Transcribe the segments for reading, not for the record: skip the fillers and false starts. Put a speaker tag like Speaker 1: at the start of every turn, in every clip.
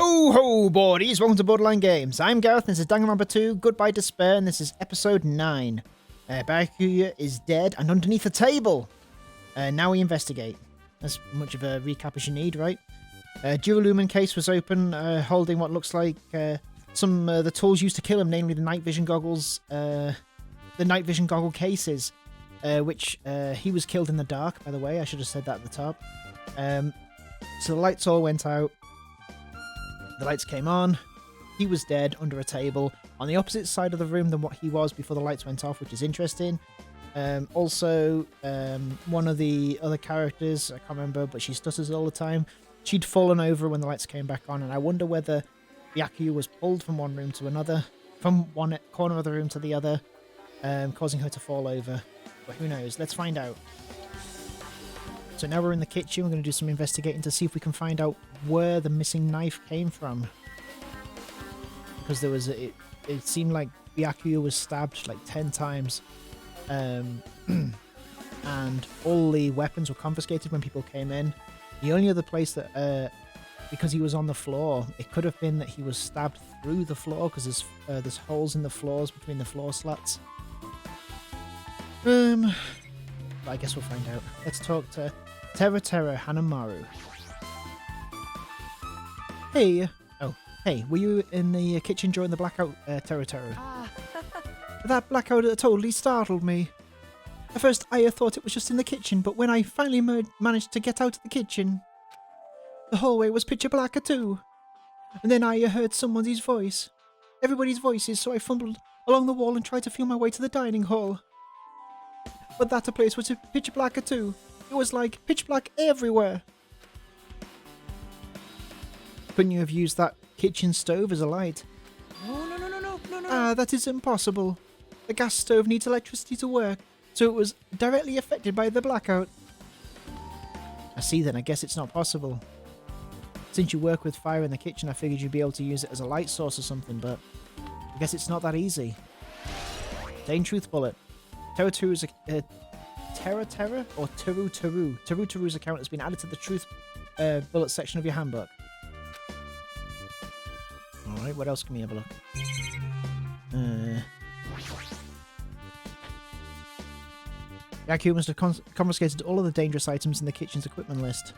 Speaker 1: Ho ho, boardies! Welcome to Borderline Games. I'm Gareth, and this is Danganronpa 2, Goodbye Despair, and this is episode 9. Byakuya is dead and underneath a table. Now we investigate. As much of a recap as you need, right? Dual-lumen case was open, holding what looks like some the tools used to kill him, namely the night vision goggles, the night vision goggle cases, which he was killed in the dark, by the way. I should have said that at the top. So the lights all went out. The lights came on. He was dead under a table on the opposite side of the room than what he was before the lights went off, which is interesting. Also, one of the other characters, I can't remember, but she stutters all the time. She'd fallen over when the lights came back on, and I wonder whether Byakuya was pulled from one room to another, from one corner of the room to the other, causing her to fall over. But who knows? Let's find out. So now we're in the kitchen. We're going to do some investigating to see if we can find out where the missing knife came from. Because there was it seemed like Byakuya was stabbed like 10 times. And all the weapons were confiscated when people came in. The only other place that, because he was on the floor, it could have been that he was stabbed through the floor because there's holes in the floors between the floor slats. But I guess we'll find out. Let's talk to Terra Hanamaru. Hey. Oh, hey. Were you in the kitchen during the blackout, Terra? That blackout totally startled me. At first, I thought it was just in the kitchen, but when I finally managed to get out of the kitchen, the hallway was pitch blacker too. And then I heard someone's voice. Everybody's voices, so I fumbled along the wall and tried to feel my way to the dining hall. But that place was pitch blacker too. It was like pitch black everywhere. Couldn't you have used that kitchen stove as a light? No. Ah, that is impossible. The gas stove needs electricity to work, so it was directly affected by the blackout. I see then, I guess it's not possible. Since you work with fire in the kitchen, I figured you'd be able to use it as a light source or something, but I guess it's not that easy. Dane Truth Bullet. Terra or Teru. Teru's account has been added to the Truth Bullet section of your handbook. Alright, what else can we have a look? Byakuya must have confiscated all of the dangerous items in the kitchen's equipment list.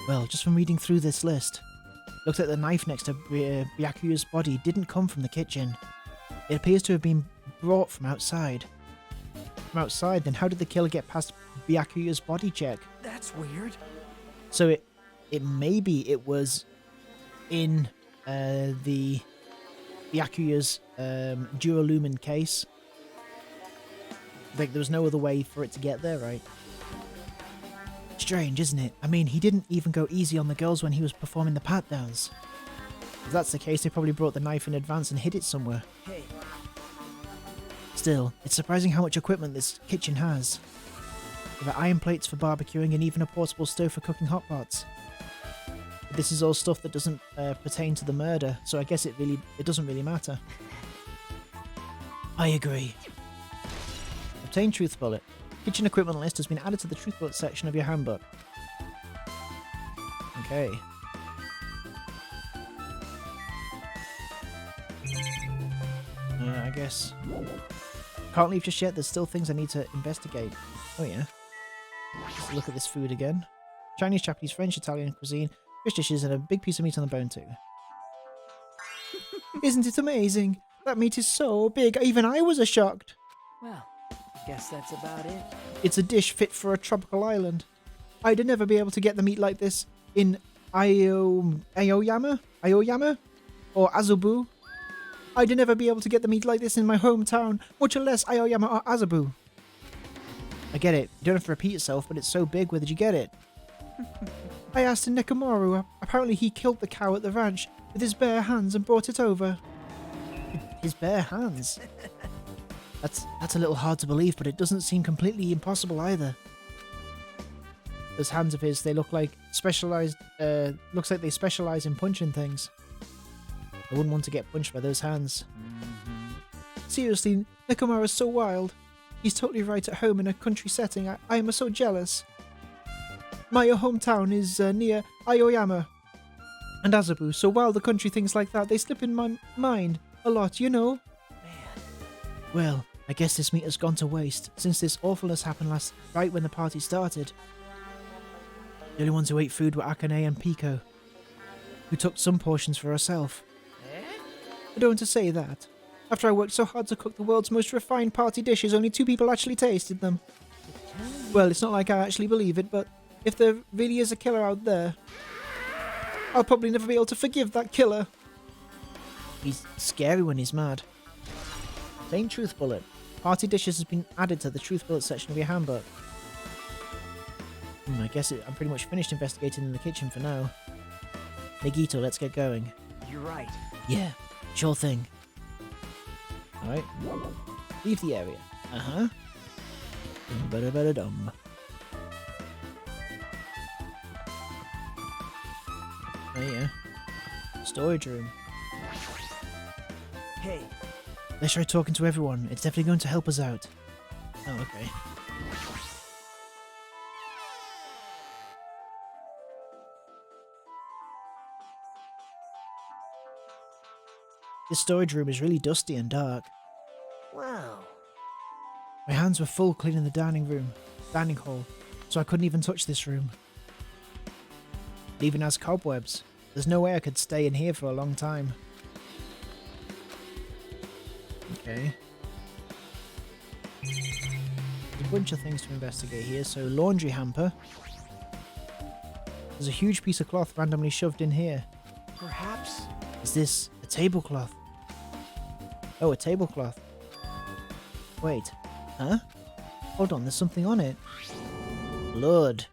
Speaker 1: Well, just from reading through this list, looks like the knife next to Byakuya's body didn't come from the kitchen. It appears to have been brought from outside. From outside, then how did the killer get past Byakuya's body check?
Speaker 2: That's weird.
Speaker 1: So it maybe it was in the Byakuya's dual-lumen case. Like there was no other way for it to get there, right? Strange, isn't it? I mean, he didn't even go easy on the girls when he was performing the pat-downs. If that's the case, they probably brought the knife in advance and hid it somewhere.
Speaker 2: Hey.
Speaker 1: Still, it's surprising how much equipment this kitchen has. There are iron plates for barbecuing and even a portable stove for cooking hot pots. But this is all stuff that doesn't pertain to the murder, so I guess it doesn't really matter. I agree. Obtain Truth Bullet. Kitchen equipment list has been added to the Truth Bullet section of your handbook. Okay. I guess. Can't leave just yet, there's still things I need to investigate. Oh yeah. Let's look at this food again. Chinese, Japanese, French, Italian cuisine, fish dishes, and a big piece of meat on the bone too. Isn't it amazing? That meat is so big, even I was shocked.
Speaker 2: Well, I guess that's about it.
Speaker 1: It's a dish fit for a tropical island. I'd never be able to get the meat like this in Aoyama? Or Azubu? I'd never be able to get the meat like this in my hometown, much less Aoyama or Azubu. I get it. You don't have to repeat yourself, but it's so big, where did you get it? I asked Nekomaru. Apparently he killed the cow at the ranch with his bare hands and brought it over. His bare hands? That's a little hard to believe, but it doesn't seem completely impossible either. Those hands of his, they look like looks like they specialize in punching things. I wouldn't want to get punched by those hands. Seriously, Nekomaru's so wild. He's totally right at home in a country setting. I am so jealous. My hometown is near Aoyama, and Azabu, so while the country things like that, they slip in my mind a lot, you know?
Speaker 2: Man.
Speaker 1: Well, I guess this meat has gone to waste, since this awfulness happened right when the party started. The only ones who ate food were Akane and Pico, who took some portions for herself. I don't want to say that. After I worked so hard to cook the world's most refined party dishes, only 2 people actually tasted them. Well, it's not like I actually believe it, but if there really is a killer out there, I'll probably never be able to forgive that killer. He's scary when he's mad. Plain Truth Bullet. Party dishes has been added to the Truth Bullet section of your handbook. I guess I'm pretty much finished investigating in the kitchen for now. Nagito, let's get going.
Speaker 2: You're right.
Speaker 1: Yeah, sure thing. Alright. Leave the area. Uh-huh. Dum-ba-da-ba-da-dum. Oh yeah. Storage room.
Speaker 2: Hey.
Speaker 1: Let's try talking to everyone. It's definitely going to help us out. Oh, okay. This storage room is really dusty and dark.
Speaker 2: Wow.
Speaker 1: My hands were full cleaning the dining hall, so I couldn't even touch this room. It even has cobwebs. There's no way I could stay in here for a long time. Okay. There's a bunch of things to investigate here. So, laundry hamper. There's a huge piece of cloth randomly shoved in here.
Speaker 2: Perhaps.
Speaker 1: Is this a tablecloth? Oh, a tablecloth. Wait. Huh? Hold on, there's something on it. Blood.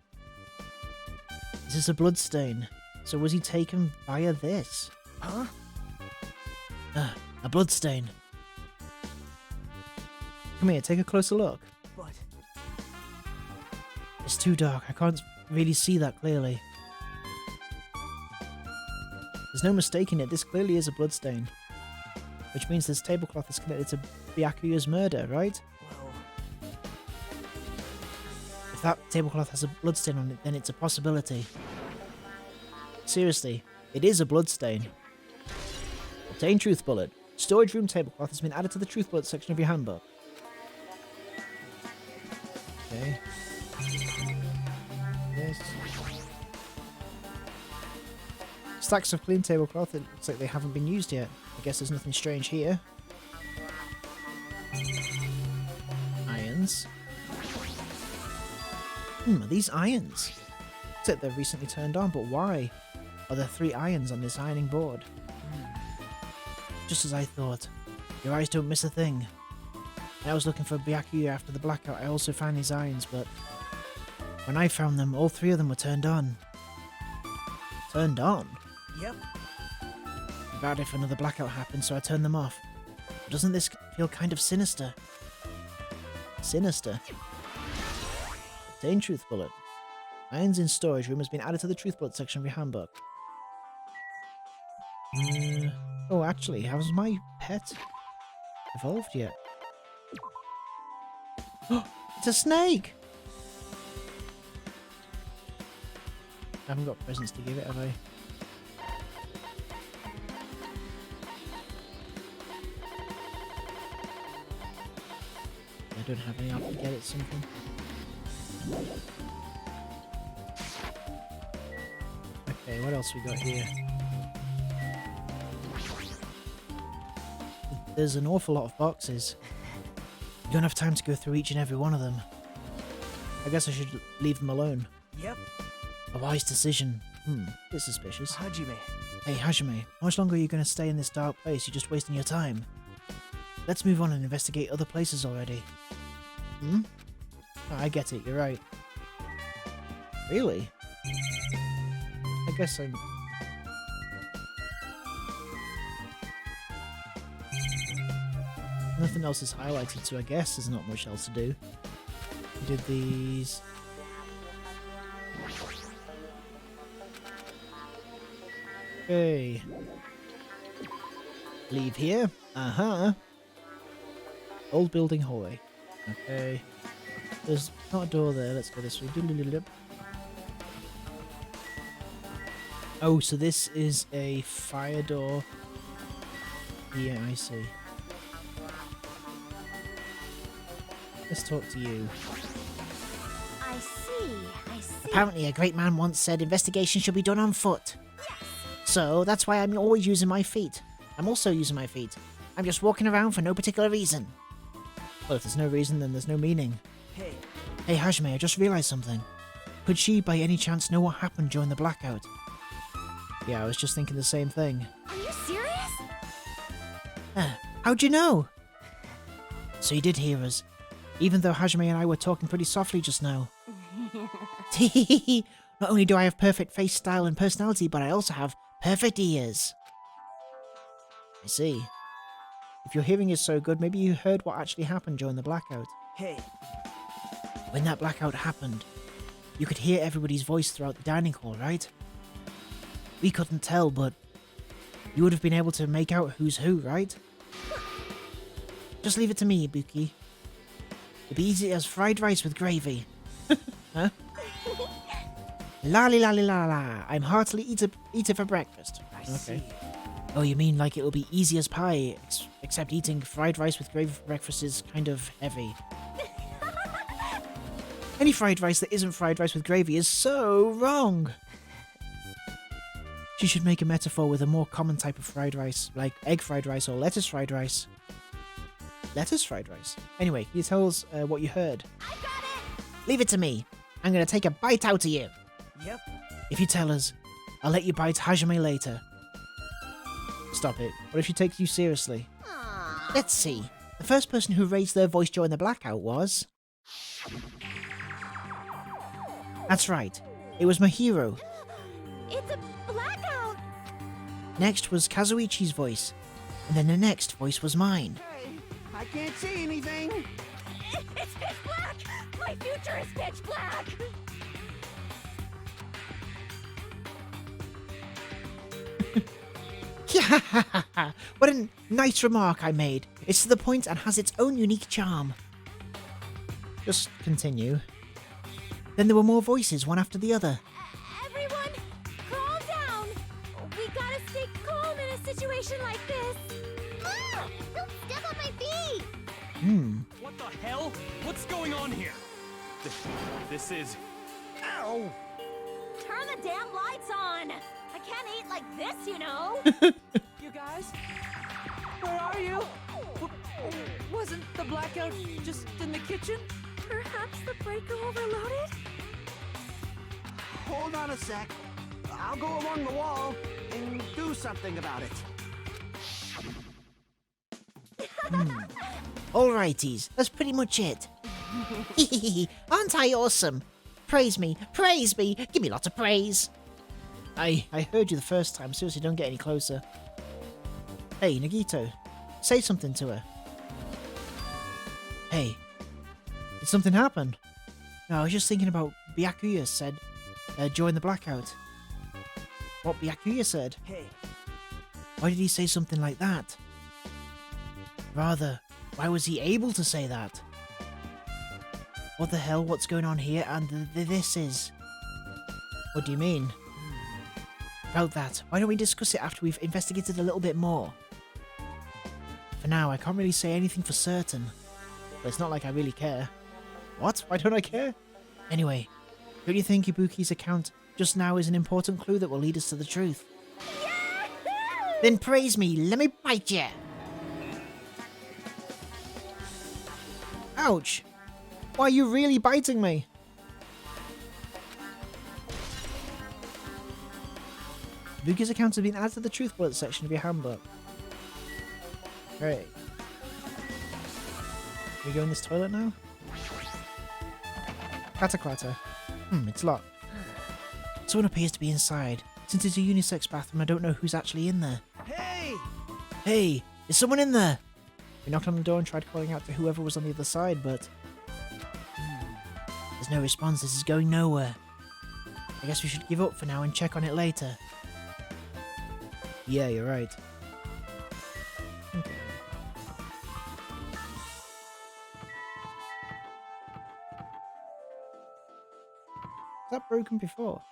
Speaker 1: Is this a blood stain? So was he taken via this?
Speaker 2: Huh?
Speaker 1: A blood stain. Come here, take a closer look.
Speaker 2: But
Speaker 1: It's too dark, I can't really see that clearly. There's no mistaking it, this clearly is a blood stain. Which means this tablecloth is connected to Byakuya's murder, right?
Speaker 2: well,
Speaker 1: If that tablecloth has a bloodstain on it, then it's a possibility. Seriously, it is a bloodstain. Obtain Truth Bullet. Storage room tablecloth has been added to the Truth Bullet section of your handbook. Okay. This. Stacks of clean tablecloth. It looks like they haven't been used yet. I guess there's nothing strange here. Irons. Are these irons? Looks like they're recently turned on, but why are there 3 irons on this ironing board? Just as I thought. Your eyes don't miss a thing. When I was looking for Byakuya after the blackout, I also found these irons, but when I found them, all 3 of them were turned on. Turned on?
Speaker 2: yep.
Speaker 1: Bad if another blackout happened, so I turned them off. But doesn't this feel kind of sinister? Sinister? Obtain Truth Bullet. Irons in storage room has been added to the Truth Bullet section of your handbook. Oh, actually, has my pet evolved yet? It's a snake! I haven't got presents to give it, have I? I don't have any. I'll get it something. Okay, what else we got here? There's an awful lot of boxes. You don't have time to go through each and every one of them. I guess I should leave them alone.
Speaker 2: Yep.
Speaker 1: A wise decision. Bit suspicious.
Speaker 2: Hajime.
Speaker 1: Hey, Hajime, how much longer are you going to stay in this dark place? You're just wasting your time. Let's move on and investigate other places already. Oh, I get it, you're right. Really? I guess I'm... Nothing else is highlighted, so I guess there's not much else to do. We did these... Okay. Leave here. Old building hallway. Okay. There's not a door there. Let's go this way. Oh, so this is a fire door. Yeah, I see. Let's talk to you.
Speaker 3: I see.
Speaker 1: Apparently, a great man once said investigation should be done on foot. So that's why I'm always using my feet. I'm also using my feet. I'm just walking around for no particular reason. Well, if there's no reason, then there's no meaning.
Speaker 2: Hey,
Speaker 1: Hey, Hajime, I just realized something. Could she, by any chance, know what happened during the blackout? Yeah, I was just thinking the same thing.
Speaker 3: Are you serious?
Speaker 1: How'd you know? So you did hear us, even though Hajime and I were talking pretty softly just now. Not only do I have perfect face style and personality, but I also have perfect ears. I see. If your hearing is so good, maybe you heard what actually happened during the blackout.
Speaker 2: hey.
Speaker 1: When that blackout happened, you could hear everybody's voice throughout the dining hall, right? We couldn't tell, but you would have been able to make out who's who, right? Just leave it to me, Ibuki. It'd be easy as fried rice with gravy. Huh? Lolly lolly la la. I'm heartily eat it for breakfast.
Speaker 2: I see.
Speaker 1: Oh, you mean like it'll be easy as pie, except eating fried rice with gravy for breakfast is kind of heavy. Any fried rice that isn't fried rice with gravy is so wrong. She should make a metaphor with a more common type of fried rice, like egg fried rice or lettuce fried rice. Lettuce fried rice? Anyway, can you tell us what you heard?
Speaker 3: I got it!
Speaker 1: Leave it to me. I'm going to take a bite out of you.
Speaker 2: Yep.
Speaker 1: If you tell us, I'll let you bite Hajime later. Stop it. What if she takes you seriously?
Speaker 3: Aww.
Speaker 1: Let's see. The first person who raised their voice during the blackout was... That's right. It was Mahiro.
Speaker 3: It's a blackout!
Speaker 1: Next was Kazuichi's voice. And then the next voice was mine.
Speaker 2: Hey, I can't see anything.
Speaker 3: It's pitch black! My future is pitch black!
Speaker 1: Yeah, what a nice remark I made. It's to the point and has its own unique charm. Just continue. Then there were more voices, one after the other.
Speaker 3: Everyone, calm down! We gotta stay calm in a situation like this! Ah! Don't step on my feet!
Speaker 4: What the hell? What's going on here? This is... Ow!
Speaker 3: Turn the damn lights on! I can't eat like this, you know!
Speaker 2: You guys? Where are you? Wasn't the blackout just in the kitchen?
Speaker 3: Perhaps the breaker overloaded?
Speaker 2: Hold on a sec. I'll go along the wall and do something about it.
Speaker 1: Alrighties, that's pretty much it. Aren't I awesome? Praise me, give me lots of praise. I heard you the first time, seriously, don't get any closer. Hey, Nagito, say something to her. Hey, did something happen? No, I was just thinking about Byakuya said during the blackout. What Byakuya said?
Speaker 2: Hey,
Speaker 1: Why did he say something like that? Rather, why was he able to say that? What the hell, what's going on here? And this is... What do you mean? About that, why don't we discuss it after we've investigated a little bit more? For now, I can't really say anything for certain. But it's not like I really care. What? Why don't I care? Anyway, don't you think Ibuki's account just now is an important clue that will lead us to the truth?
Speaker 3: Yahoo!
Speaker 1: Then praise me, let me bite you! Ouch! Why are you really biting me? Ibuki's account has been added to the truth bullet section of your handbook. Great. Can we go in this toilet now? Clatter. It's locked. Someone appears to be inside. Since it's a unisex bathroom, I don't know who's actually in there.
Speaker 2: hey!
Speaker 1: Hey, is someone in there? We knocked on the door and tried calling out to whoever was on the other side, but... There's no response, this is going nowhere. I guess we should give up for now and check on it later. Yeah, you're right. Okay. Was that broken before?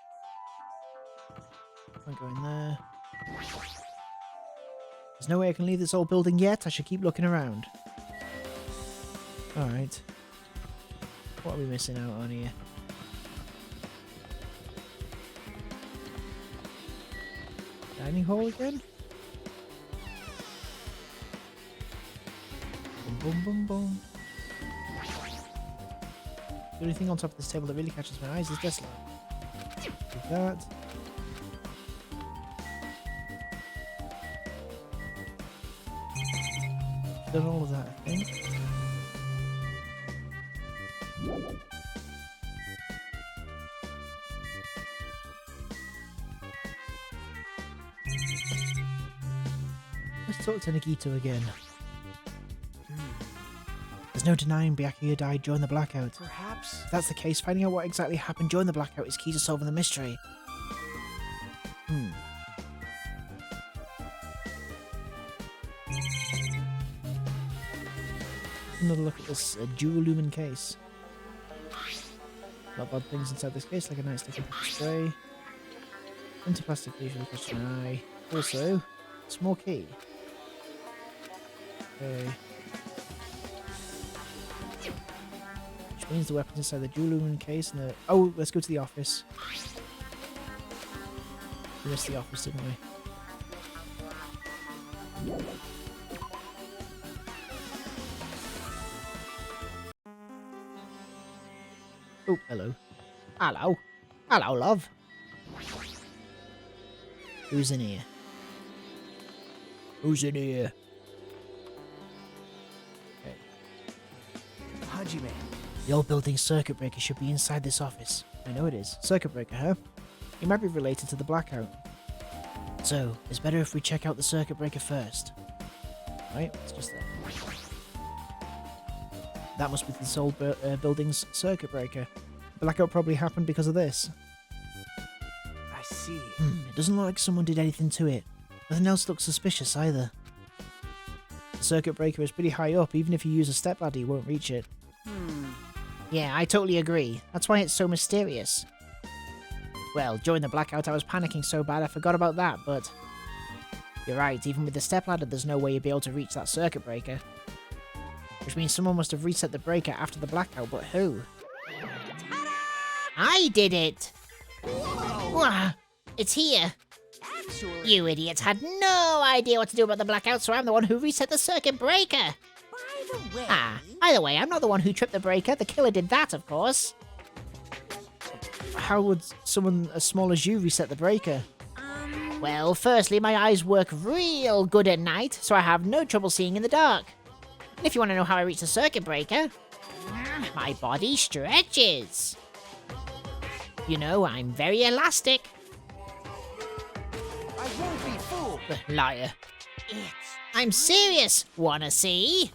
Speaker 1: Can't go in there. There's no way I can leave this old building yet. I should keep looking around. Alright. What are we missing out on here? Dining hall again? Boom, boom, boom, boom. The only thing on top of this table that really catches my eyes is this lamp. With that. Done all of that, I think. Let's talk to Nagito again. There's no denying Byakuya died during the blackout.
Speaker 2: Perhaps.
Speaker 1: If that's the case, finding out what exactly happened during the blackout is key to solving the mystery. Another look at this dual lumen case. Not bad things inside this case, like a nightstick and pepper spray. Empty plastic usually catches my eye. Also, small key. Okay. Which means the weapons inside the dual lumen case and the... Oh, let's go to the office. We missed the office, didn't we? Oh, hello. Hello. Hello, love. Who's in here? Who's in here? Okay.
Speaker 2: Hajime.
Speaker 1: The old building's circuit breaker should be inside this office. I know it is. Circuit breaker, huh? It might be related to the blackout. So, it's better if we check out the circuit breaker first. Right, it's just there. That must be this old building's circuit breaker. The blackout probably happened because of this.
Speaker 2: I see.
Speaker 1: It doesn't look like someone did anything to it. Nothing else looks suspicious either. The circuit breaker is pretty high up. Even if you use a stepladder, you won't reach it. Yeah, I totally agree. That's why it's so mysterious. Well, during the blackout I was panicking so bad I forgot about that, but... You're right, even with the stepladder there's no way you'd be able to reach that circuit breaker. Which means someone must have reset the breaker after the blackout, but who? I did it! Whoa. It's here!
Speaker 3: Actually,
Speaker 1: You idiots had no idea what to do about the blackout, so I'm the one who reset the circuit breaker!
Speaker 3: by the way,
Speaker 1: Either way, I'm not the one who tripped the breaker. The killer did that, of course. How would someone as small as you reset the breaker? Well, firstly, my eyes work real good at night, so I have no trouble seeing in the dark. And if you want to know how I reach the circuit breaker, my body stretches. You know, I'm very elastic.
Speaker 2: I won't be fooled.
Speaker 1: Liar. I'm serious. Wanna see?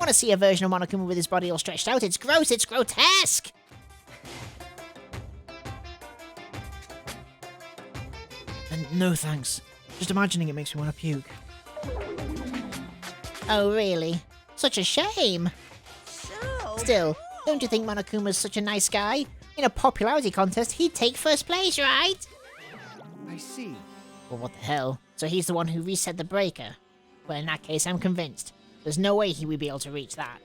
Speaker 1: Wanna see a version of Monokuma with his body all stretched out? It's gross, it's grotesque! And no thanks. Just imagining it makes me want to puke. Oh really? Such a shame.
Speaker 3: so
Speaker 1: Still, don't you think Monokuma's such a nice guy? In a popularity contest, he'd take first place, right?
Speaker 2: I see.
Speaker 1: Well, what the hell? So he's the one who reset the breaker? Well, in that case, I'm convinced. There's no way he would be able to reach that.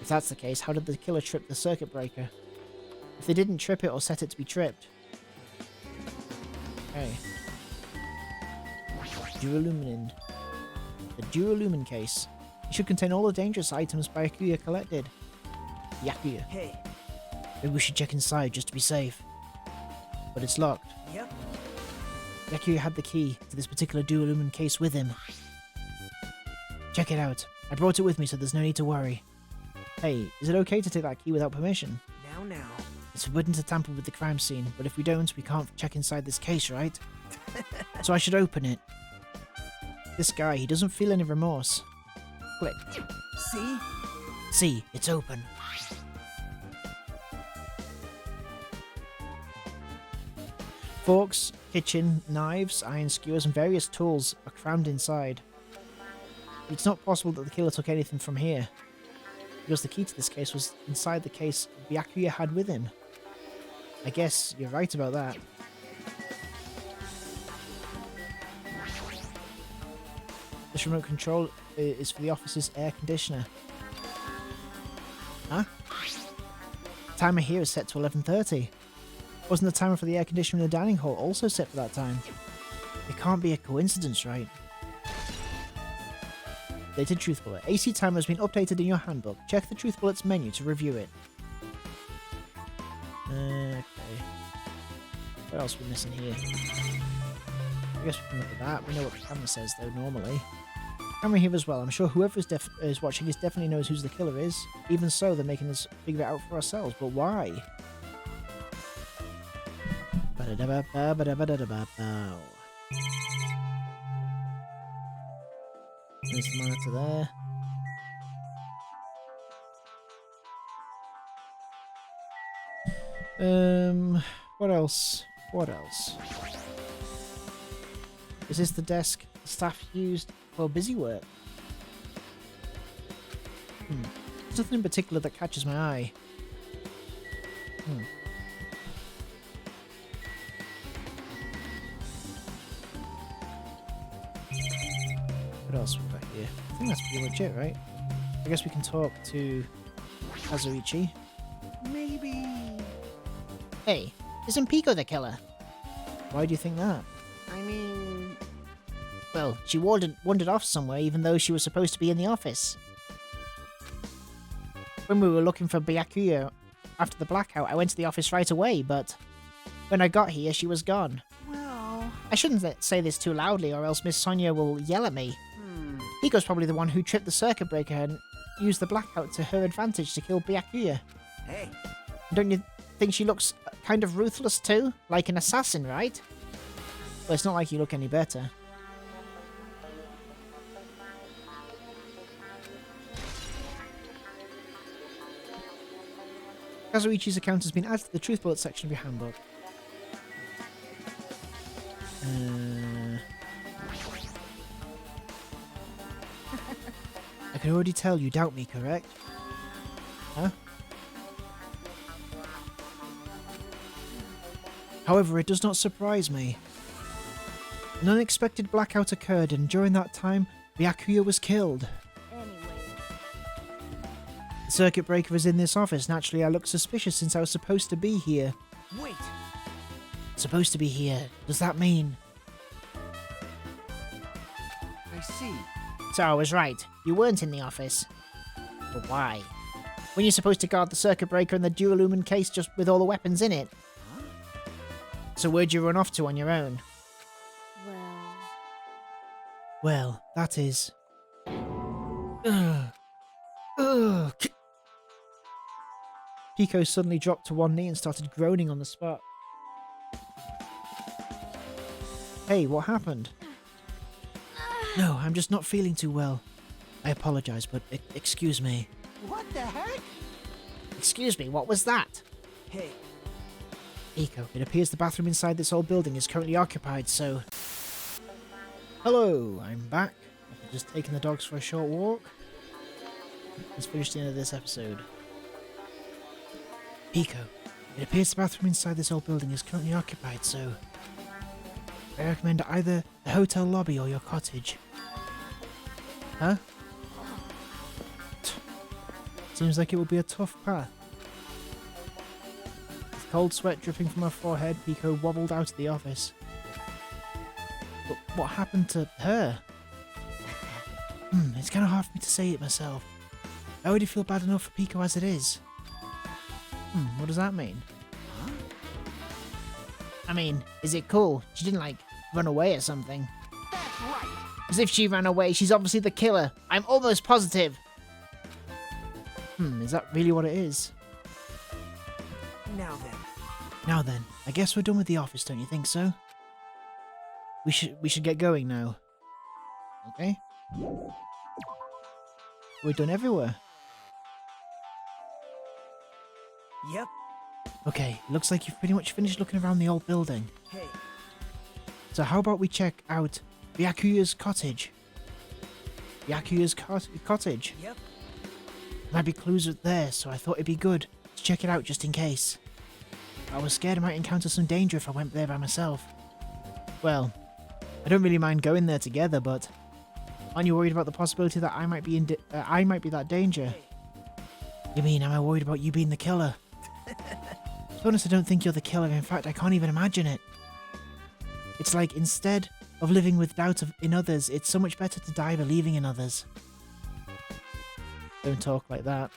Speaker 1: If that's the case, how did the killer trip the circuit breaker? If they didn't trip it or set it to be tripped. Okay. Duralumin. The Duralumin case. It should contain all the dangerous items Byakuya collected. Byakuya.
Speaker 2: Hey.
Speaker 1: Maybe we should check inside just to be safe. But it's locked.
Speaker 2: Yep.
Speaker 1: Byakuya had the key to this particular Duralumin case with him. Check it out. I brought it with me so there's no need to worry. Hey, is it okay to take that key without permission?
Speaker 2: Now.
Speaker 1: It's forbidden to tamper with the crime scene, but if we don't, we can't check inside this case, right? So I should open it. This guy, he doesn't feel any remorse. Click.
Speaker 2: See?
Speaker 1: See, it's open. Forks, kitchen, knives, iron skewers, and various tools are crammed inside. It's not possible that the killer took anything from here, because the key to this case was inside the case Byakuya had with him. I guess you're right about that. This remote control is for the office's air conditioner. Huh? The timer here is set to 11:30. Wasn't the timer for the air conditioner in the dining hall also set for that time? It can't be a coincidence, right? Dated Truth Bullet. AC timer has been updated in your handbook. Check the Truth Bullet's menu to review it. Okay. What else are we missing here? I guess we can look at that. We know what the camera says, though, normally. Camera here as well. I'm sure whoever is watching this definitely knows who the killer is. Even so, they're making us figure it out for ourselves. But why? There's the monitor there. What else? What else? Is this the desk the staff used for busy work? There's nothing in particular that catches my eye. What else we got here? I think that's pretty much it, right? I guess we can talk to Kazuichi.
Speaker 2: Maybe.
Speaker 1: Hey, isn't Pico the killer? Why do you think that?
Speaker 2: I mean,
Speaker 1: Well, she wandered off somewhere even though she was supposed to be in the office. When we were looking for Byakuya after the blackout, I went to the office right away, but when I got here, she was gone.
Speaker 2: well,
Speaker 1: I shouldn't say this too loudly or else Miss Sonia will yell at me. Pico's probably the one who tripped the circuit breaker and used the blackout to her advantage to kill Byakuya.
Speaker 2: Hey.
Speaker 1: Don't you think she looks kind of ruthless too? Like an assassin, right? Well, it's not like you look any better. Kazuichi's account has been added to the Truth Bullet section of your handbook. I can already tell you doubt me, correct? Huh? However, it does not surprise me. An unexpected blackout occurred, and during that time, Byakuya was killed. The circuit breaker is in this office. Naturally, I look suspicious since I was supposed to be here.
Speaker 2: Wait.
Speaker 1: Supposed to be here. Does that mean?
Speaker 2: I see.
Speaker 1: So I was right. You weren't in the office. But why? When you're supposed to guard the circuit breaker and the dual-lumen case just with all the weapons in it?
Speaker 2: Huh?
Speaker 1: So where'd you run off to on your own? Well, that is... Ugh. Ugh. Pico suddenly dropped to one knee and started groaning on the spot. Hey, what happened? No, I'm just not feeling too well. I apologize, but excuse me.
Speaker 2: What the heck?
Speaker 1: Excuse me, what was that?
Speaker 2: Hey.
Speaker 1: Pico, it appears the bathroom inside this old building is currently occupied, so... Hello, I'm back. I've just taken the dogs for a short walk. Let's finish the end of this episode. Pico, it appears the bathroom inside this old building is currently occupied, so... I recommend either the hotel lobby or your cottage. Huh? Seems like it will be a tough path. With cold sweat dripping from her forehead, Pico wobbled out of the office. But what happened to her? It's kind of hard for me to say it myself. I already feel bad enough for Pico as it is. What does that mean?
Speaker 2: Huh?
Speaker 1: I mean, is it cool? She didn't, like, run away or something.
Speaker 2: That's right.
Speaker 1: As if she ran away, she's obviously the killer. I'm almost positive. Is that really what it is? Now then, I guess we're done with the office, don't you think so? We should get going now. Okay? We're done everywhere.
Speaker 2: Yep.
Speaker 1: Okay, looks like you've pretty much finished looking around the old building.
Speaker 2: Hey.
Speaker 1: So how about we check out Byakuya's cottage? Byakuya's cottage?
Speaker 2: Yep.
Speaker 1: Might be clues there, so I thought it'd be good to check it out just in case. I was scared I might encounter some danger if I went there by myself. Well, I don't really mind going there together, but Aren't you worried about the possibility that I might be that danger? You mean, am I worried about you being the killer? To be honest, I don't think you're the killer. In fact, I can't even imagine it. It's like, instead of living with doubt in others, it's so much better to die believing in others. Don't talk like that.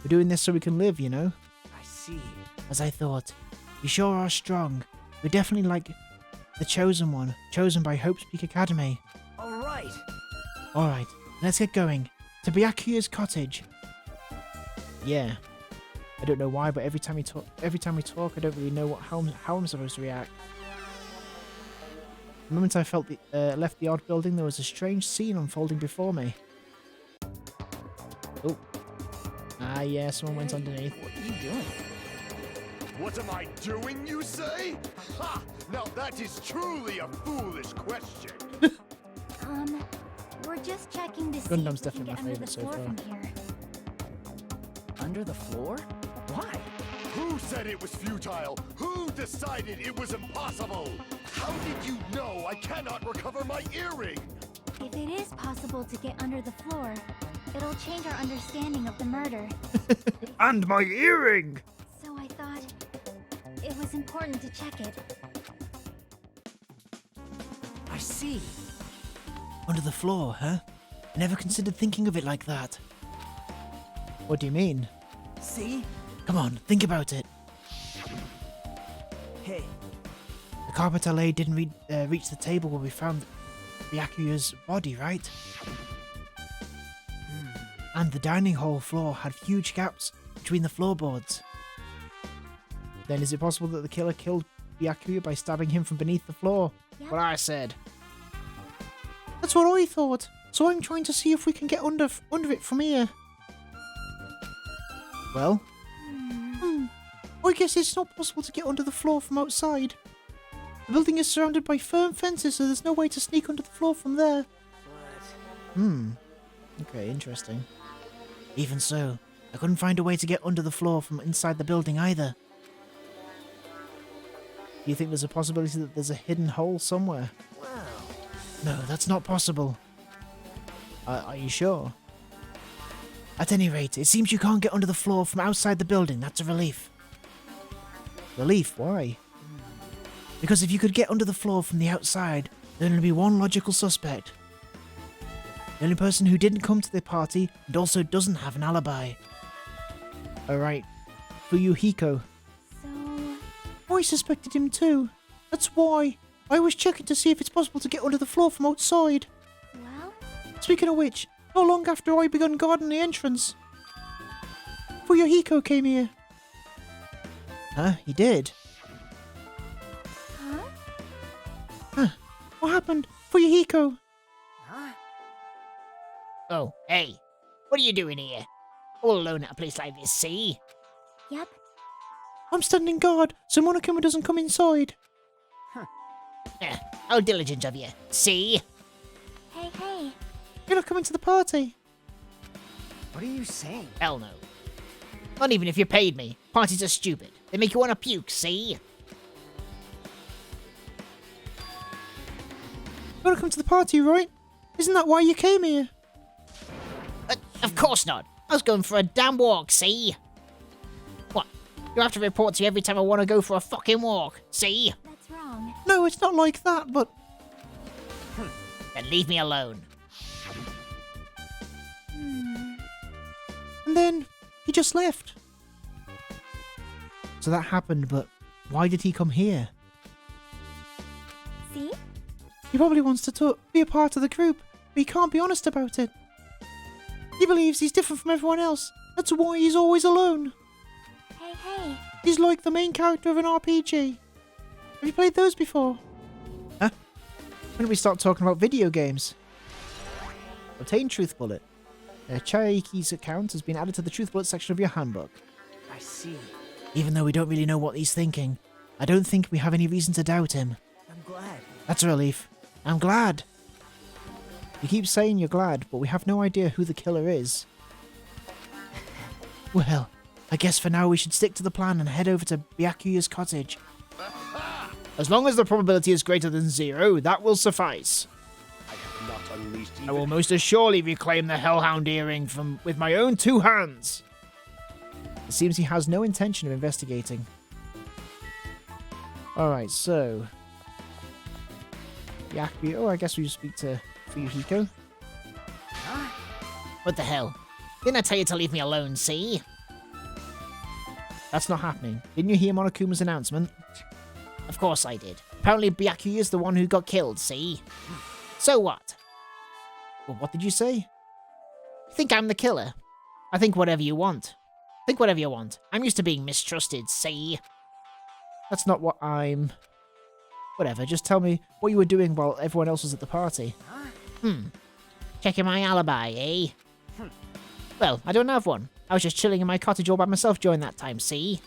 Speaker 1: We're doing this so we can live, you know?
Speaker 2: I see.
Speaker 1: As I thought. You sure are strong. We're definitely like the chosen one, chosen by Hope's Peak Academy.
Speaker 2: All right.
Speaker 1: Alright, let's get going. To Byakuya's cottage. Yeah. I don't know why, but every time we talk, I don't really know how I'm supposed to react. The moment I left the odd building, there was a strange scene unfolding before me. Oh. Ah, yeah, someone went underneath.
Speaker 2: What are you doing?
Speaker 5: What am I doing, you say? Ha! Now that is truly a foolish question.
Speaker 3: We're just checking to see
Speaker 1: Gundam's
Speaker 3: if we
Speaker 1: definitely
Speaker 3: can get
Speaker 1: my
Speaker 3: under
Speaker 1: favourite
Speaker 3: the
Speaker 1: so
Speaker 3: floor
Speaker 1: far.
Speaker 3: from here.
Speaker 2: Under the floor? Why?
Speaker 5: Who said it was futile? Who decided it was impossible? How did you know I cannot recover my earring?
Speaker 3: If it is possible to get under the floor, it'll change our understanding of the murder.
Speaker 1: And my earring!
Speaker 3: So I thought it was important to check it.
Speaker 2: I see.
Speaker 1: Under the floor, huh? I never considered thinking of it like that. What do you mean?
Speaker 2: See?
Speaker 1: Come on, think about it.
Speaker 2: Hey,
Speaker 1: The carpet I laid didn't reach the table where we found Byakuya's body, right? And the dining hall floor had huge gaps between the floorboards. Then is it possible that the killer killed Byakuya by stabbing him from beneath the floor?
Speaker 3: Yep.
Speaker 1: What I said. That's what I thought. So I'm trying to see if we can get under it from here. Well? I guess it's not possible to get under the floor from outside. The building is surrounded by firm fences, so there's no way to sneak under the floor from there.
Speaker 2: but...
Speaker 1: Okay, interesting. Even so, I couldn't find a way to get under the floor from inside the building either. Do you think there's a possibility that there's a hidden hole somewhere?
Speaker 2: Wow.
Speaker 1: No, that's not possible. Are you sure? At any rate, it seems you can't get under the floor from outside the building. That's a relief. Relief? Why? Because if you could get under the floor from the outside, there'd only be one logical suspect. The only person who didn't come to the party and also doesn't have an alibi. Alright. Fuyuhiko.
Speaker 3: So,
Speaker 1: I suspected him too. That's why. I was checking to see if it's possible to get under the floor from outside.
Speaker 3: well,
Speaker 1: Speaking of which, not long after I begun guarding the entrance, Fuyuhiko came here. Huh? He did?
Speaker 3: huh?
Speaker 1: What happened? Fuyuhiko?
Speaker 2: Huh?
Speaker 6: Oh, hey. What are you doing here? All alone at a place like this, see?
Speaker 3: Yep.
Speaker 1: I'm standing guard so Monokuma doesn't come inside.
Speaker 6: How diligent of you. See?
Speaker 3: Hey, hey.
Speaker 1: You're not coming to the party.
Speaker 2: What are you saying?
Speaker 6: Hell no. Not even if you paid me. Parties are stupid. They make you want to puke, see?
Speaker 1: You want to come to the party, right? Isn't that why you came here?
Speaker 6: Of course not. I was going for a damn walk, see? What? You have to report to me every time I want to go for a fucking walk, see?
Speaker 3: That's wrong.
Speaker 1: No, it's not like that, but...
Speaker 6: Then leave me alone.
Speaker 1: And then, he just left. So that happened, but why did he come here?
Speaker 3: See?
Speaker 1: He probably wants to be a part of the group, but he can't be honest about it. He believes he's different from everyone else. That's why he's always alone.
Speaker 3: Hey, hey.
Speaker 1: He's like the main character of an RPG. Have you played those before? Huh? When did we start talking about video games? Obtain Truth Bullet. Chaiki's account has been added to the Truth Bullet section of your handbook.
Speaker 2: I see.
Speaker 1: Even though we don't really know what he's thinking, I don't think we have any reason to doubt him.
Speaker 2: I'm glad.
Speaker 1: That's a relief. I'm glad. You keep saying you're glad, but we have no idea who the killer is. Well, I guess for now we should stick to the plan and head over to Byakuya's cottage. As long as the probability is greater than 0, that will suffice.
Speaker 5: I have not unleashed
Speaker 1: I will most assuredly reclaim the Hellhound earring with my own 2 hands. It seems he has no intention of investigating. Alright, so... Yakuya. Oh, I guess we just speak to Fuyuhiko.
Speaker 6: What the hell? Didn't I tell you to leave me alone, see?
Speaker 1: That's not happening. Didn't you hear Monokuma's announcement?
Speaker 6: Of course I did. Apparently Byakuya's the one who got killed, see? So what?
Speaker 1: Well, what did you say?
Speaker 6: You think I'm the killer? I think whatever you want. Think whatever you want. I'm used to being mistrusted, see?
Speaker 1: That's not what I'm... Whatever, just tell me what you were doing while everyone else was at the party.
Speaker 6: Checking my alibi, eh? Well, I don't have one. I was just chilling in my cottage all by myself during that time, see?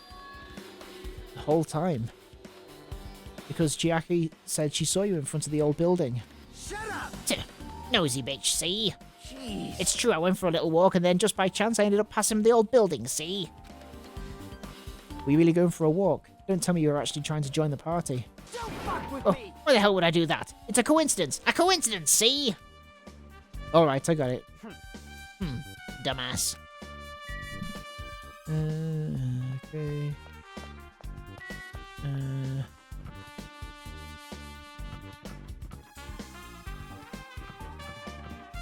Speaker 1: The whole time. Because Chiaki said she saw you in front of the old building.
Speaker 6: Nosy bitch, see? It's true, I went for a little walk and then just by chance I ended up passing the old building, see?
Speaker 1: Were you really going for a walk? Don't tell me you were actually trying to join the party.
Speaker 2: Don't fuck with
Speaker 6: Oh,
Speaker 2: me!
Speaker 6: why the hell would I do that? It's a coincidence! A coincidence, see?
Speaker 1: Alright, I got it.
Speaker 6: Dumbass.
Speaker 1: Okay.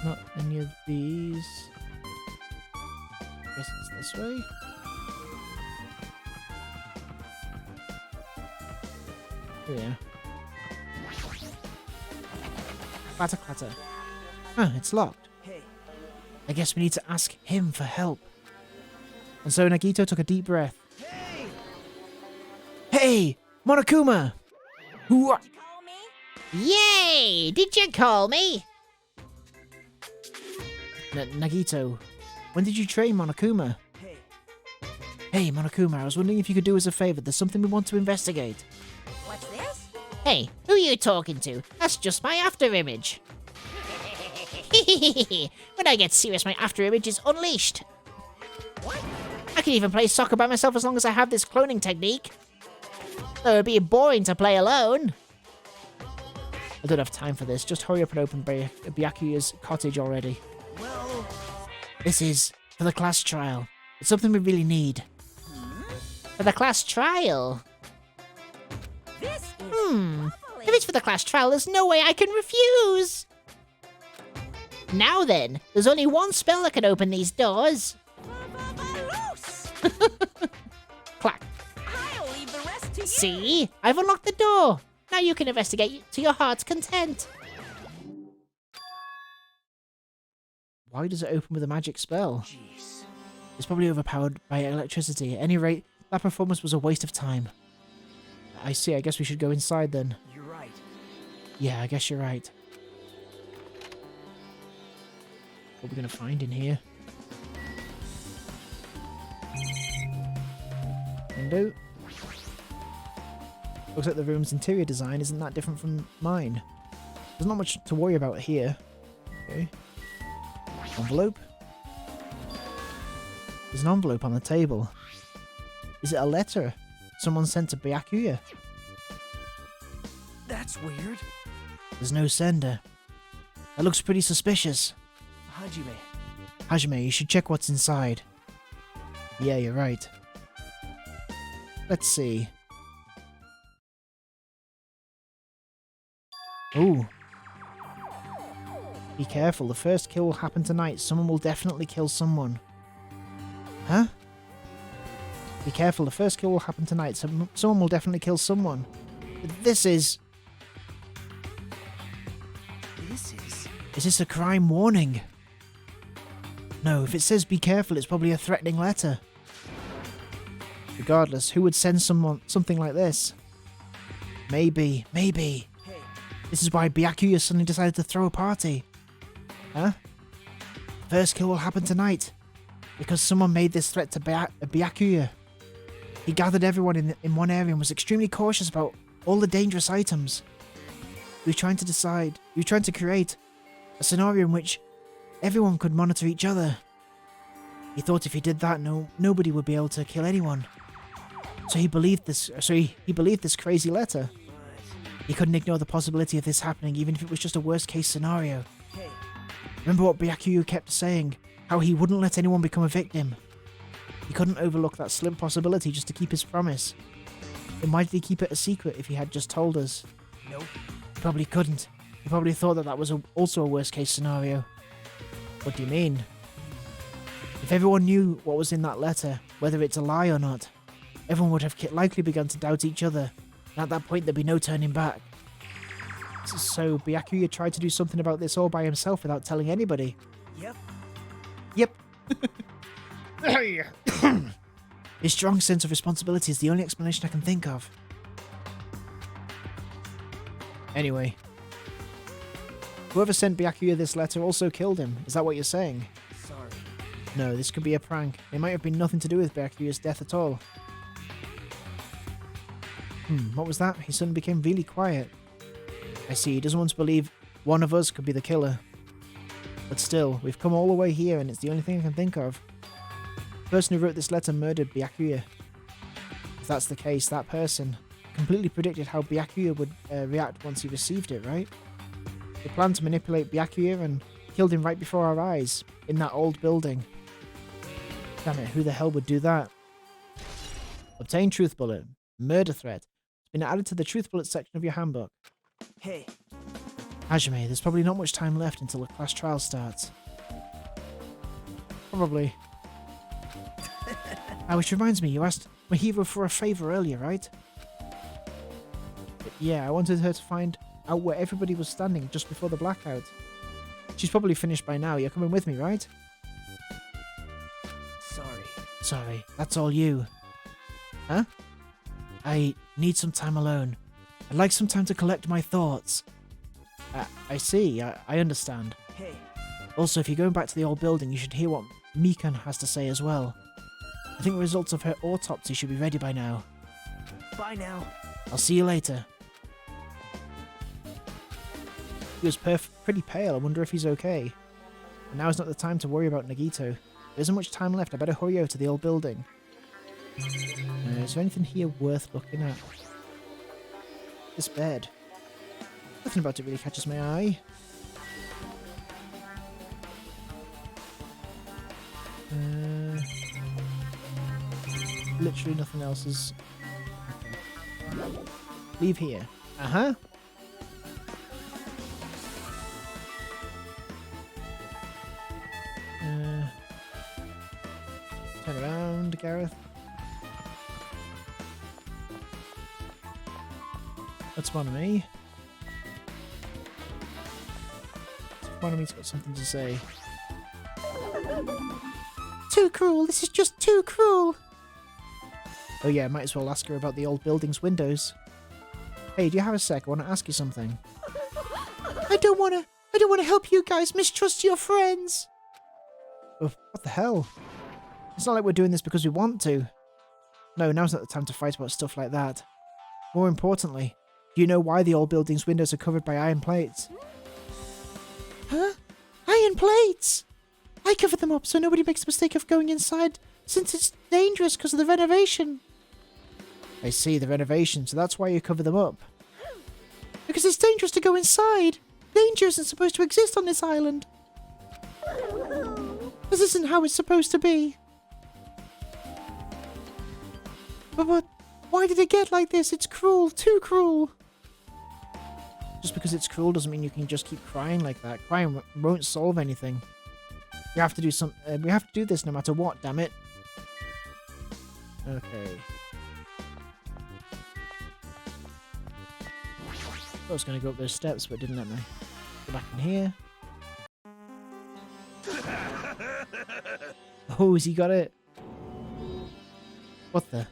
Speaker 1: Not any of these. Guess it's this way. Yeah. Clatter, clatter. Oh, it's locked.
Speaker 2: Hey,
Speaker 1: I guess we need to ask him for help. And so Nagito took a deep breath.
Speaker 2: hey!
Speaker 1: Hey, Monokuma! Who are...
Speaker 2: Did you call me?
Speaker 6: Yay! Did you call me?
Speaker 1: Nagito, when did you train Monokuma?
Speaker 2: Hey,
Speaker 1: Hey, Monokuma, I was wondering if you could do us a favor. There's something we want to investigate.
Speaker 3: What's this?
Speaker 6: Hey, who are you talking to? That's just my after image. When I get serious, my after image is unleashed.
Speaker 3: What?
Speaker 6: I can even play soccer by myself as long as I have this cloning technique. Though it'd be boring to play alone.
Speaker 1: I don't have time for this. Just hurry up and open Byakuya's cottage already.
Speaker 2: well,
Speaker 1: This is for the class trial. It's something we really need.
Speaker 6: For the class trial?
Speaker 3: This is
Speaker 6: If it's for the class trial, there's no way I can refuse. Now then, there's only one spell that can open these doors.
Speaker 3: loose.
Speaker 6: Clack.
Speaker 3: I'll leave the rest to you.
Speaker 6: See? I've unlocked the door. Now you can investigate to your heart's content.
Speaker 1: Why does it open with a magic spell?
Speaker 2: jeez.
Speaker 1: It's probably overpowered by electricity. At any rate, that performance was a waste of time. I see. I guess we should go inside then.
Speaker 2: You're right.
Speaker 1: Yeah, I guess you're right. What are we going to find in here? Window. Looks like the room's interior design isn't that different from mine. There's not much to worry about here. Okay. Envelope. There's an envelope on the table. Is it a letter someone sent to Byakuya?
Speaker 2: That's weird.
Speaker 1: There's no sender. That looks pretty suspicious.
Speaker 2: Hajime.
Speaker 1: Hajime, you should check what's inside. Yeah, you're right. Let's see. Ooh. Be careful, the first kill will happen tonight. Someone will definitely kill someone. Huh? Be careful, the first kill will happen tonight. Someone will definitely kill someone. This is...
Speaker 2: This is...
Speaker 1: Is this a crime warning? No, if it says be careful, it's probably a threatening letter. Regardless, who would send someone something like this? Maybe.
Speaker 2: Hey,
Speaker 1: This is why Byakuya suddenly decided to throw a party. Huh? First kill will happen tonight. Because someone made this threat to Byakuya. He gathered everyone in one area and was extremely cautious about all the dangerous items. He was trying to create a scenario in which everyone could monitor each other. He thought if he did that, nobody would be able to kill anyone. So he believed this. He believed this crazy letter. He couldn't ignore the possibility of this happening, even if it was just a worst-case scenario.
Speaker 2: Hey,
Speaker 1: Remember what Byakuya kept saying? How he wouldn't let anyone become a victim. He couldn't overlook that slim possibility just to keep his promise. Then why did he keep it a secret if he had just told us?
Speaker 2: nope.
Speaker 1: He probably couldn't. He probably thought that was also a worst case scenario. What do you mean? If everyone knew what was in that letter, whether it's a lie or not, everyone would have likely begun to doubt each other, and at that point there'd be no turning back. So Byakuya tried to do something about this all by himself without telling anybody.
Speaker 2: Yep.
Speaker 1: Yep. His strong sense of responsibility is the only explanation I can think of. Anyway. Whoever sent Byakuya this letter also killed him. Is that what you're saying?
Speaker 2: Sorry.
Speaker 1: No, this could be a prank. It might have been nothing to do with Byakuya's death at all. What was that? He suddenly became really quiet. I see, he doesn't want to believe one of us could be the killer. But still, we've come all the way here and it's the only thing I can think of. The person who wrote this letter murdered Byakuya. If that's the case, that person completely predicted how Byakuya would react once he received it, right? They planned to manipulate Byakuya and killed him right before our eyes, in that old building. Damn it, who the hell would do that? Obtain truth bullet. Murder threat. It's been added to the truth bullet section of your handbook.
Speaker 2: Hey,
Speaker 1: Hajime, there's probably not much time left until the class trial starts. Probably. Which reminds me, you asked Mahiro for a favour earlier, right? Yeah, I wanted her to find out where everybody was standing just before the blackout. She's probably finished by now. You're coming with me, right?
Speaker 2: sorry.
Speaker 1: Sorry, that's all you. Huh? I need some time alone. I'd like some time to collect my thoughts. I see, I understand.
Speaker 2: Hey,
Speaker 1: Also, if you're going back to the old building, you should hear what Mikan has to say as well. I think the results of her autopsy should be ready by now.
Speaker 2: bye now.
Speaker 1: I'll see you later. He was pretty pale. I wonder if he's okay. And now is not the time to worry about Nagito. There isn't much time left. I better hurry over to the old building. Is there anything here worth looking at? This bed. Nothing about it really catches my eye. Literally nothing else is... Okay. Leave here. Uh-huh. Turn around, Gareth. That's one of me. One of me's got something to say. Too cruel. This is just too cruel. Oh yeah, might as well ask her about the old building's windows. Hey, do you have a sec? I want to ask you something. I don't want to help you guys mistrust your friends. Oh, what the hell? It's not like we're doing this because we want to. No, now's not the time to fight about stuff like that. More importantly, do you know why the old building's windows are covered by iron plates? Huh? Iron plates? I covered them up so nobody makes the mistake of going inside, since it's dangerous because of the renovation. I see, the renovation, so that's why you cover them up. Because it's dangerous to go inside. Danger isn't supposed to exist on this island. This isn't how it's supposed to be. But why did it get like this? It's cruel, too cruel. Just because it's cruel doesn't mean you can just keep crying like that. Crying won't solve anything. We have to do we have to do this no matter what, damn it. Okay. I was going to go up those steps, but didn't let me. Go back in here. Oh, has he got it? What the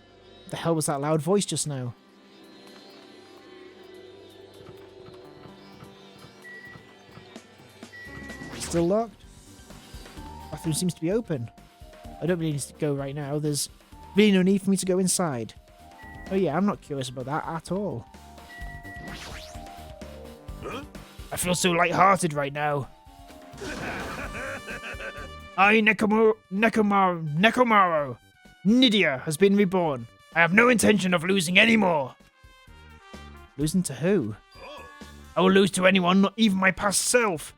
Speaker 1: hell was that loud voice just now? Still locked? Bathroom seems to be open. I don't really need to go right now. There's really no need for me to go inside. Oh yeah, I'm not curious about that at all. I feel so light-hearted right now. Nekomaru, Nydia has been reborn. I have no intention of losing any more. Losing to who? I will lose to anyone, not even my past self.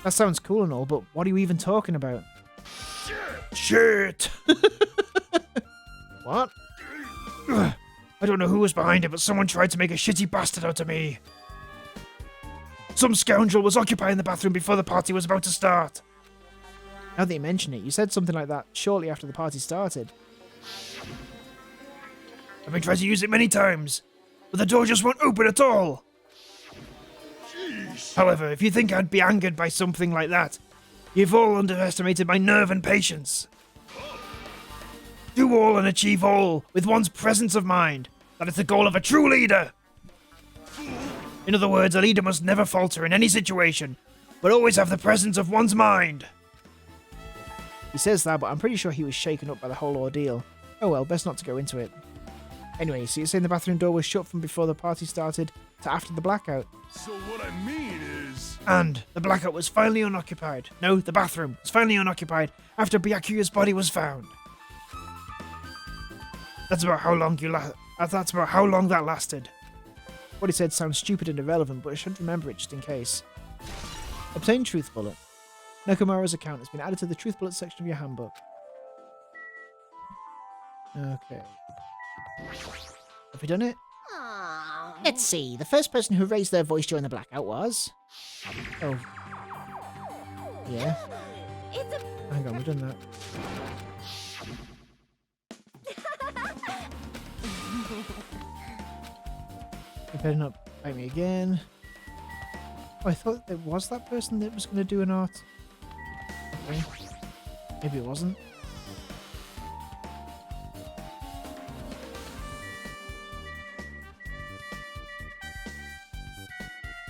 Speaker 1: That sounds cool and all, but what are you even talking about? Shit! What? Ugh. I don't know who was behind it, but someone tried to make a shitty bastard out of me. Some scoundrel was occupying the bathroom before the party was about to start. Now that you mention it, you said something like that shortly after the party started. I've been trying to use it many times, but the door just won't open at all. Jeez. However, if you think I'd be angered by something like that, you've all underestimated my nerve and patience. Do all and achieve all with one's presence of mind. That is the goal of a true leader. In other words, a leader must never falter in any situation, but always have the presence of one's mind. He says that, but I'm pretty sure he was shaken up by the whole ordeal. Oh well, best not to go into it. Anyway, so you're saying the bathroom door was shut from before the party started to after the blackout?
Speaker 5: So what I mean is...
Speaker 1: And the blackout was finally unoccupied. No, the bathroom was finally unoccupied after Byakuya's body was found. That's about how long that lasted. What he said sounds stupid and irrelevant, but I should remember it just in case. Obtain Truth Bullet. Nakamura's account has been added to the Truth Bullet section of your handbook. Okay. Have we done it?
Speaker 6: Let's see. The first person who raised their voice during the blackout was...
Speaker 1: Oh. Yeah.
Speaker 3: It's a...
Speaker 1: Hang on, we've done that. You better not bite me again. Oh, I thought it was that person that was going to do an art. Okay. Maybe it wasn't.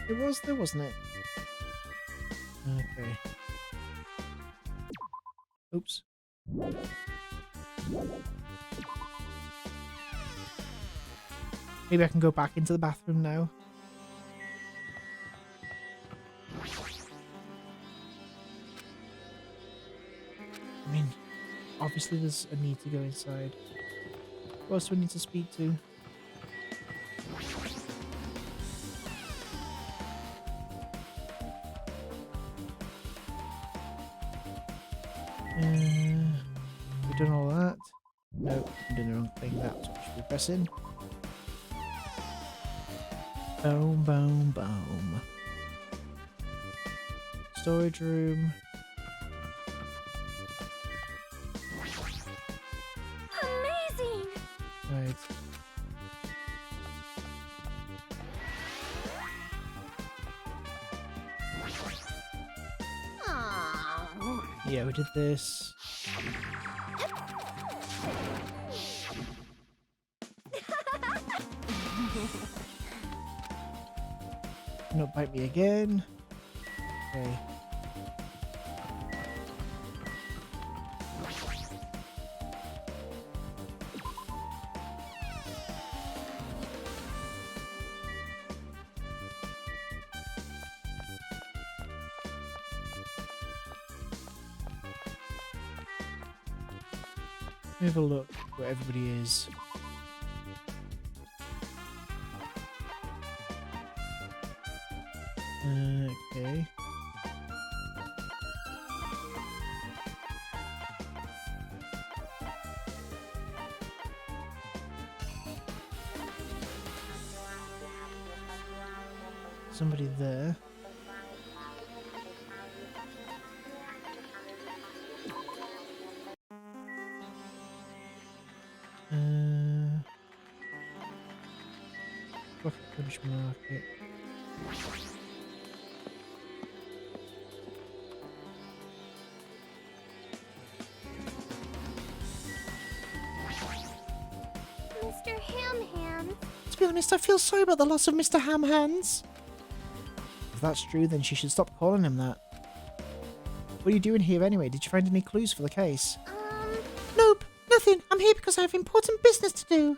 Speaker 1: It was there, wasn't it? Okay. Oops. Maybe I can go back into the bathroom now. I mean, obviously there's a need to go inside. Who else do I need to speak to? We've done all that. No, I'm doing the wrong thing. That's what I should be pressing. Boom, boom, boom. Storage room.
Speaker 3: Amazing!
Speaker 1: Right.
Speaker 3: Aww.
Speaker 1: Yeah, we did this. Not bite me again. Okay. Have a look where everybody is. Okay. Somebody there. Fish market.
Speaker 3: Mr. Ham Hands.
Speaker 6: To be honest, I feel sorry about the loss of Mr. Ham Hands.
Speaker 1: If that's true, then she should stop calling him that. What are you doing here anyway? Did you find any clues for the case?
Speaker 6: Nope, nothing. I'm here because I have important business to do.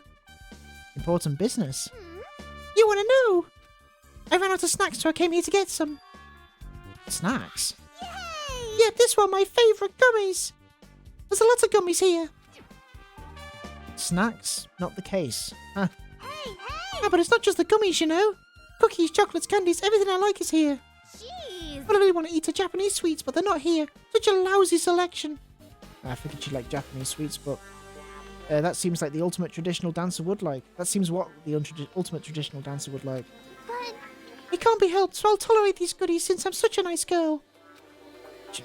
Speaker 1: Important business?
Speaker 6: You want to know? I ran out of snacks, so I came here to get some.
Speaker 1: Snacks?
Speaker 3: Yay!
Speaker 6: Yeah, this one, my favourite gummies. There's a lot of gummies here.
Speaker 1: Snacks? Not the case. Huh.
Speaker 3: Hey,
Speaker 6: Ah, but it's not just the gummies, you know. Cookies, chocolates, candies, everything I like is here.
Speaker 3: Jeez, is.
Speaker 1: I really want to eat a Japanese sweets, but they're not here. Such a lousy selection. I figured you'd like Japanese sweets, but that seems like the ultimate traditional dancer would like. That seems what the ultimate traditional dancer would like.
Speaker 3: But
Speaker 1: It can't be helped, so I'll tolerate these goodies since I'm such a nice girl.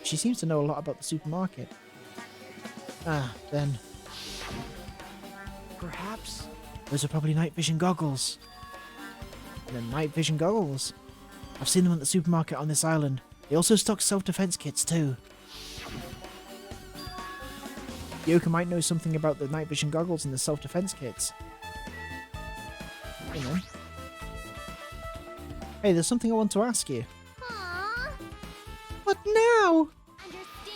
Speaker 1: She seems to know a lot about the supermarket. Then.
Speaker 2: Perhaps.
Speaker 1: Those are probably night vision goggles. And then night vision goggles. I've seen them at the supermarket on this island. They also stock self-defense kits too. Yoka might know something about the night vision goggles and the self-defense kits. You know. Hey, there's something I want to ask you.
Speaker 3: Aww.
Speaker 1: What now?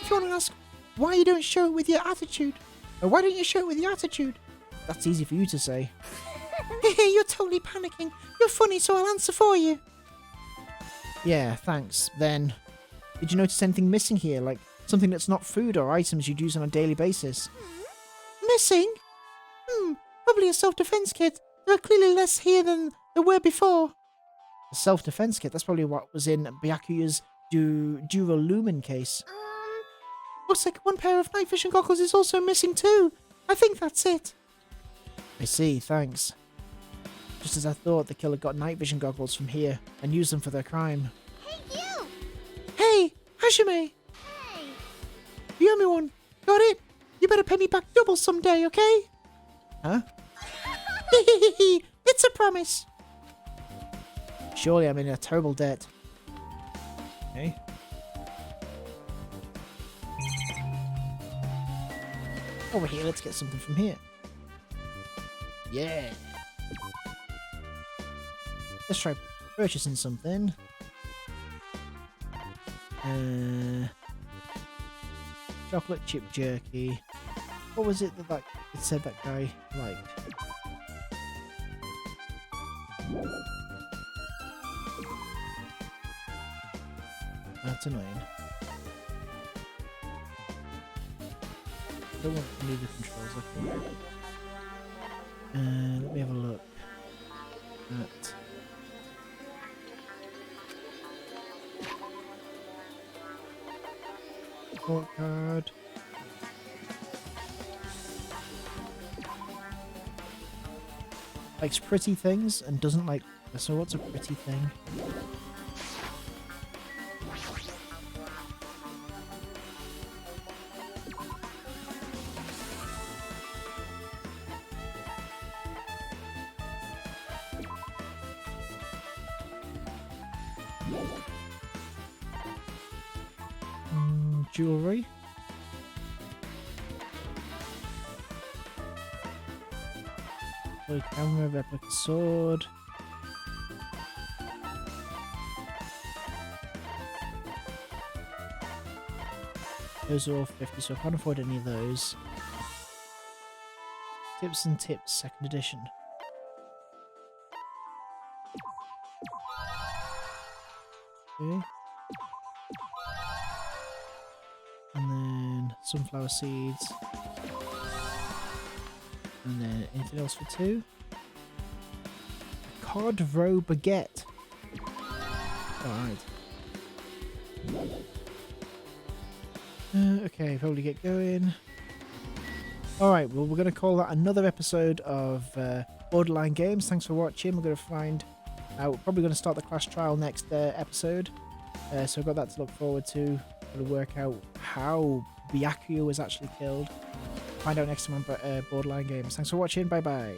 Speaker 1: If you want to
Speaker 3: Understand?
Speaker 1: ask why you don't show it with your attitude, or why don't you show it with your attitude? That's easy for you to say. You're totally panicking. You're funny, so I'll answer for you. Yeah, thanks. Then, did you notice anything missing here, like something that's not food or items you'd use on a daily basis? Missing? Probably a self-defense kit. There are clearly less here than there were before. A self-defense kit? That's probably what was in Byakuya's Durolumin case. Looks like one pair of night vision goggles is also missing too. I think that's it. I see, thanks. Just as I thought, the killer got night vision goggles from here and used them for their crime.
Speaker 3: Hey, you!
Speaker 1: Hey, Hajime!
Speaker 3: Hey!
Speaker 1: You owe me one. Got it? You better pay me back double someday, okay? Huh? It's a promise. Surely I'm in a terrible debt. Okay. Over here, let's get something from here. Yeah. Let's try purchasing something. Chocolate chip jerky. What was it that it said that guy liked? That's annoying. I don't want to move the controls. Okay. Let me have a look at. Report card. Likes pretty things and doesn't like. So what's a pretty thing? Jewelry. Toy camera, replica sword. Those are all 50, so I can't afford any of those. Tips and Tips, second edition. Okay. And then sunflower seeds. And then anything else for 2? Cod roe baguette. Alright. Okay, probably get going. Alright, well, we're going to call that another episode of Borderline Games. Thanks for watching. We're going to find out, probably going to start the class trial next episode. So I've got that to look forward to. Going to work out how Byakuya was actually killed. Find out next time on Borderline Games. Thanks for watching. Bye bye.